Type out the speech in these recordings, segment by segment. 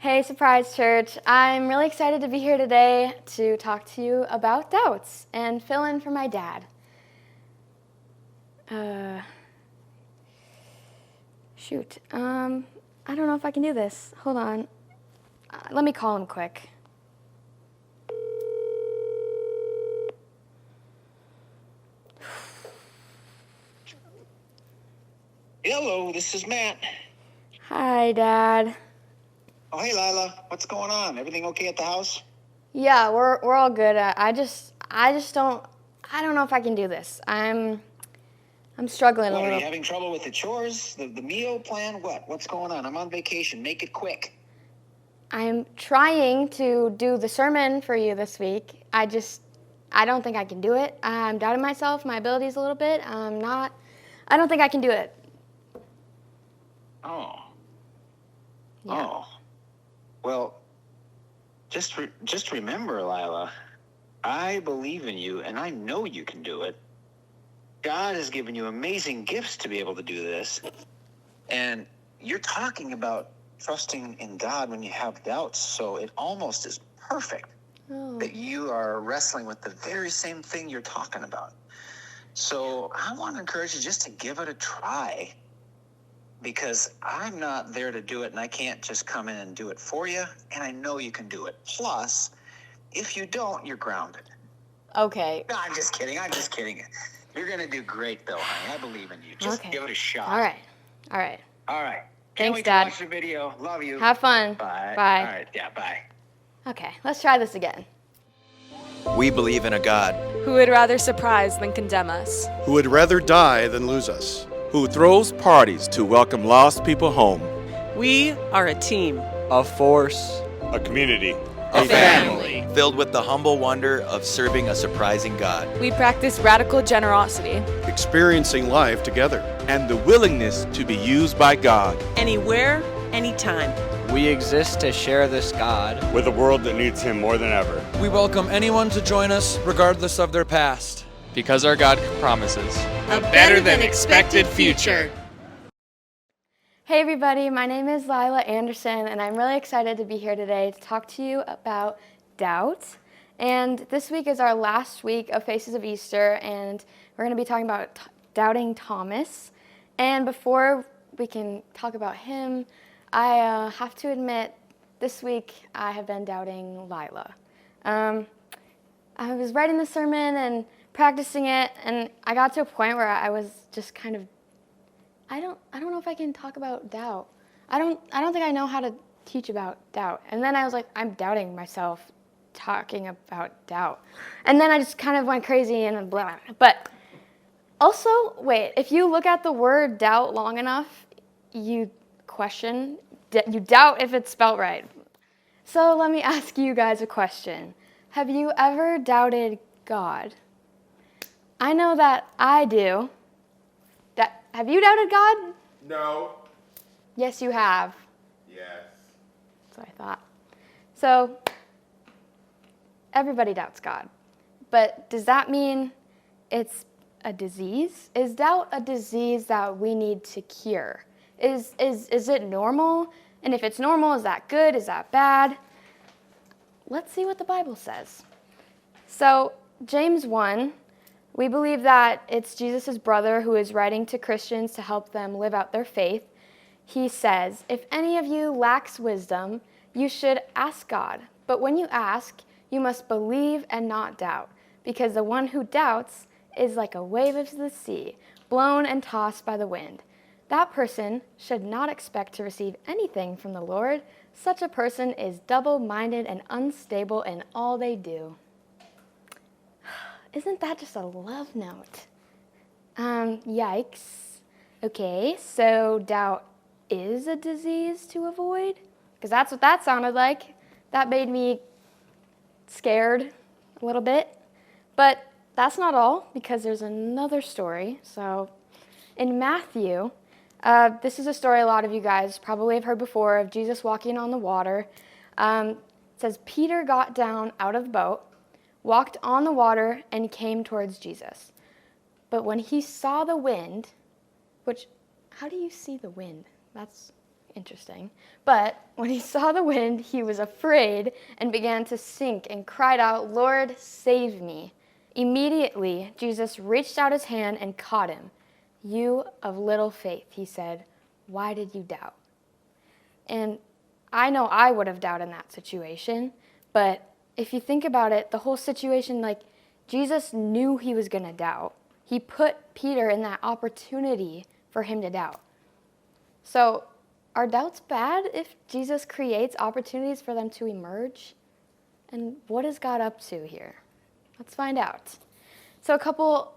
Hey, Surprise Church. I'm really excited to be here today to talk to you about doubts and fill in for my dad. I don't know if I can do this. Hold on. Let me call him quick. Hello, this is Matt. Hi, Dad. Oh, hey, Lila. What's going on? Everything okay at the house? Yeah, we're all good. I just don't know if I can do this. I'm struggling a What, are little. you having trouble with the chores? The meal plan? What's going on? I'm on vacation. Make it quick. I'm trying to do the sermon for you this week. I don't think I can do it. I'm doubting myself, my abilities a little bit. I don't think I can do it. Oh. Yeah. Oh. Well, just remember, Lila, I believe in you, and I know you can do it. God has given you amazing gifts to be able to do this. And you're talking about trusting in God when you have doubts, so it almost is perfect that you are wrestling with the very same thing you're talking about. So I want to encourage you just to give it a try, because I'm not there to do it, and I can't just come in and do it for you, and I know you can do it. Plus, if you don't, you're grounded. Okay. No, I'm just kidding. You're going to do great, though, honey. I believe in you. Just give it a shot. All right. All right. Can't Thanks, wait Dad. to watch the video. Love you. Have fun. Bye. Bye. All right. Yeah, bye. Okay, let's try this again. We believe in a God who would rather surprise than condemn us, who would rather die than lose us, who throws parties to welcome lost people home. We are a team, a force, a community, a family filled with the humble wonder of serving a surprising God. We practice radical generosity, experiencing life together, and the willingness to be used by God. Anywhere, anytime. We exist to share this God with a world that needs Him more than ever. We welcome anyone to join us, regardless of their past. Because our God promises a better than expected future. Hey everybody, my name is Lila Anderson, and I'm really excited to be here today to talk to you about doubt. And this week is our last week of Faces of Easter, and we're going to be talking about doubting Thomas. And before we can talk about him, I have to admit, this week I have been doubting Lila. I was writing the sermon and practicing it, and I got to a point where I was just kind of, I don't know if I can talk about doubt. I don't think I know how to teach about doubt. And then I was like, I'm doubting myself talking about doubt. And then I just kind of went crazy and blah. But also, wait, if you look at the word doubt long enough, you doubt if it's spelled right. So let me ask you guys a question. Have you ever doubted God? I know that I do. Have you doubted God? No. Yes, you have. Yes. That's what I thought. So, everybody doubts God. But does that mean it's a disease? Is doubt a disease that we need to cure? Is it normal? And if it's normal, is that good? Is that bad? Let's see what the Bible says. So, James 1, we believe that it's Jesus' brother who is writing to Christians to help them live out their faith. He says, if any of you lacks wisdom, you should ask God. But when you ask, you must believe and not doubt, because the one who doubts is like a wave of the sea, blown and tossed by the wind. That person should not expect to receive anything from the Lord. Such a person is double-minded and unstable in all they do. Isn't that just a love note? Yikes. Okay, so doubt is a disease to avoid? Because that's what that sounded like. That made me scared a little bit. But that's not all, because there's another story. So in Matthew, this is a story a lot of you guys probably have heard before of Jesus walking on the water. It says, Peter got down out of the boat, walked on the water, and came towards Jesus. But when he saw the wind, how do you see the wind? interesting. But when he saw the wind, he was afraid and began to sink and cried out, "Lord, save me." Immediately, Jesus reached out his hand and caught him. "You of little faith," he said, "why did you doubt?" And I know I would have doubted in that situation, but if you think about it, the whole situation, like, Jesus knew he was going to doubt. He put Peter in that opportunity for him to doubt. So, are doubts bad if Jesus creates opportunities for them to emerge? And what is God up to here? Let's find out. So, a couple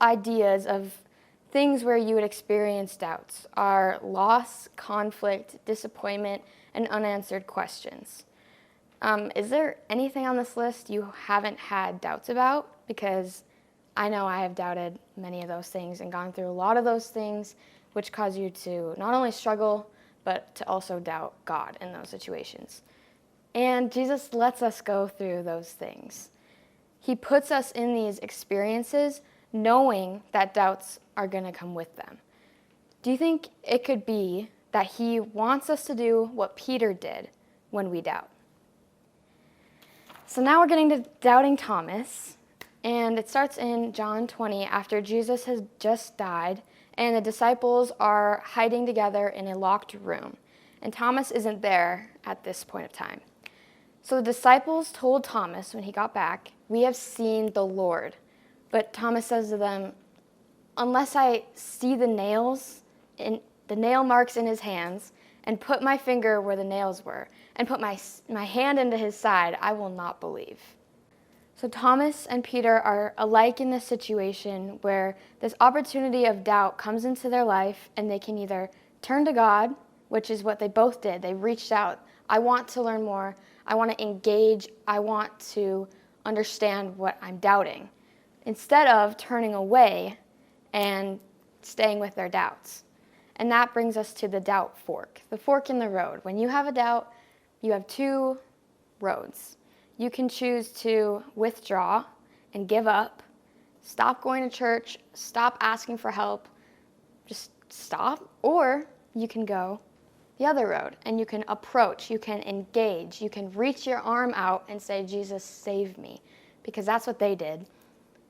ideas of things where you would experience doubts are loss, conflict, disappointment, and unanswered questions. Is there anything on this list you haven't had doubts about? Because I know I have doubted many of those things and gone through a lot of those things, which cause you to not only struggle, but to also doubt God in those situations. And Jesus lets us go through those things. He puts us in these experiences knowing that doubts are going to come with them. Do you think it could be that he wants us to do what Peter did when we doubt? So now we're getting to doubting Thomas, and it starts in John 20 after Jesus has just died, and the disciples are hiding together in a locked room, and Thomas isn't there at this point of time. So the disciples told Thomas when he got back, "We have seen the Lord." But Thomas says to them, "Unless I see the nails, in the nail marks in his hands, and put my finger where the nails were, and put my hand into his side, I will not believe." So Thomas and Peter are alike in this situation where this opportunity of doubt comes into their life, and they can either turn to God, which is what they both did. They reached out. I want to learn more. I want to engage. I want to understand what I'm doubting, instead of turning away and staying with their doubts. And that brings us to the doubt fork, the fork in the road. When you have a doubt, you have two roads. You can choose to withdraw and give up, stop going to church, stop asking for help, just stop. Or you can go the other road and you can approach, you can engage, you can reach your arm out and say, "Jesus, save me," because that's what they did.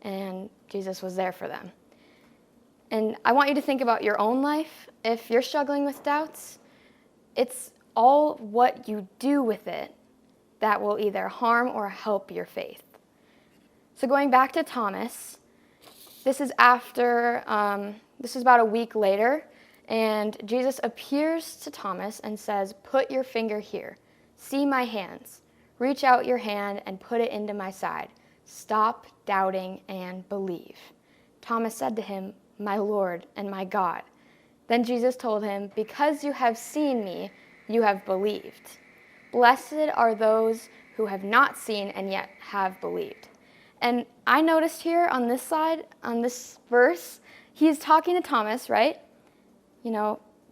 And Jesus was there for them. And I want you to think about your own life. If you're struggling with doubts, it's all what you do with it that will either harm or help your faith. So going back to Thomas, this is about a week later, and Jesus appears to Thomas and says, "Put your finger here. See my hands. Reach out your hand and put it into my side. Stop doubting and believe." Thomas said to him, "My Lord and my God." Then Jesus told him, "Because you have seen me, you have believed. Blessed are those who have not seen and yet have believed." And I noticed here on this side, on this verse, he's talking to Thomas, right?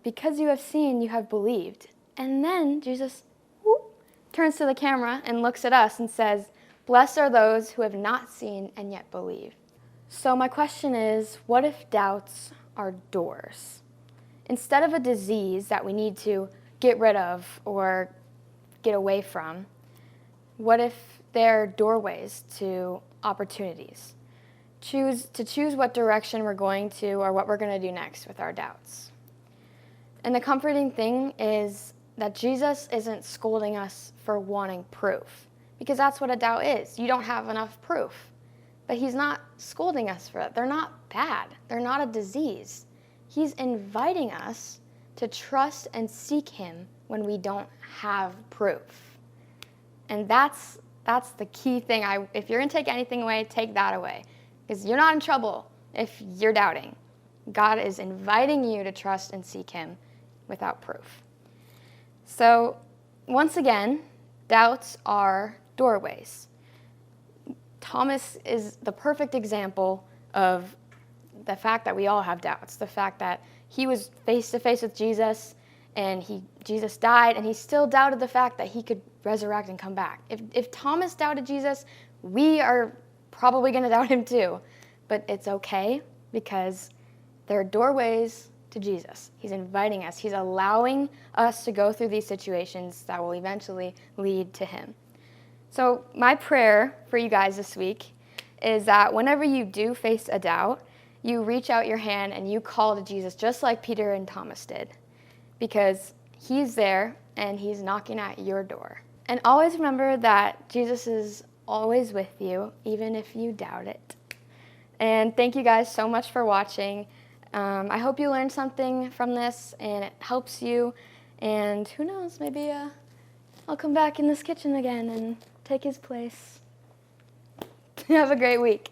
Because you have seen, you have believed. And then Jesus turns to the camera and looks at us and says, "Blessed are those who have not seen and yet believe." So my question is, what if doubts are doors? Instead of a disease that we need to get rid of or get away from, what if they're doorways to opportunities? Choose what direction we're going to or what we're going to do next with our doubts. And the comforting thing is that Jesus isn't scolding us for wanting proof, because that's what a doubt is. You don't have enough proof. But he's not scolding us for it. They're not bad. They're not a disease. He's inviting us to trust and seek him when we don't have proof. And that's the key thing. If you're going to take anything away, take that away. Because you're not in trouble if you're doubting. God is inviting you to trust and seek him without proof. So, once again, doubts are doorways. Thomas is the perfect example of the fact that we all have doubts, the fact that he was face to face with Jesus and Jesus died, and he still doubted the fact that he could resurrect and come back. If Thomas doubted Jesus, we are probably going to doubt him too. But it's okay, because there are doorways to Jesus. He's inviting us. He's allowing us to go through these situations that will eventually lead to him. So my prayer for you guys this week is that whenever you do face a doubt, you reach out your hand and you call to Jesus just like Peter and Thomas did, because he's there and he's knocking at your door. And always remember that Jesus is always with you, even if you doubt it. And thank you guys so much for watching. I hope you learned something from this and it helps you. And who knows, maybe I'll come back in this kitchen again and take his place. Have a great week.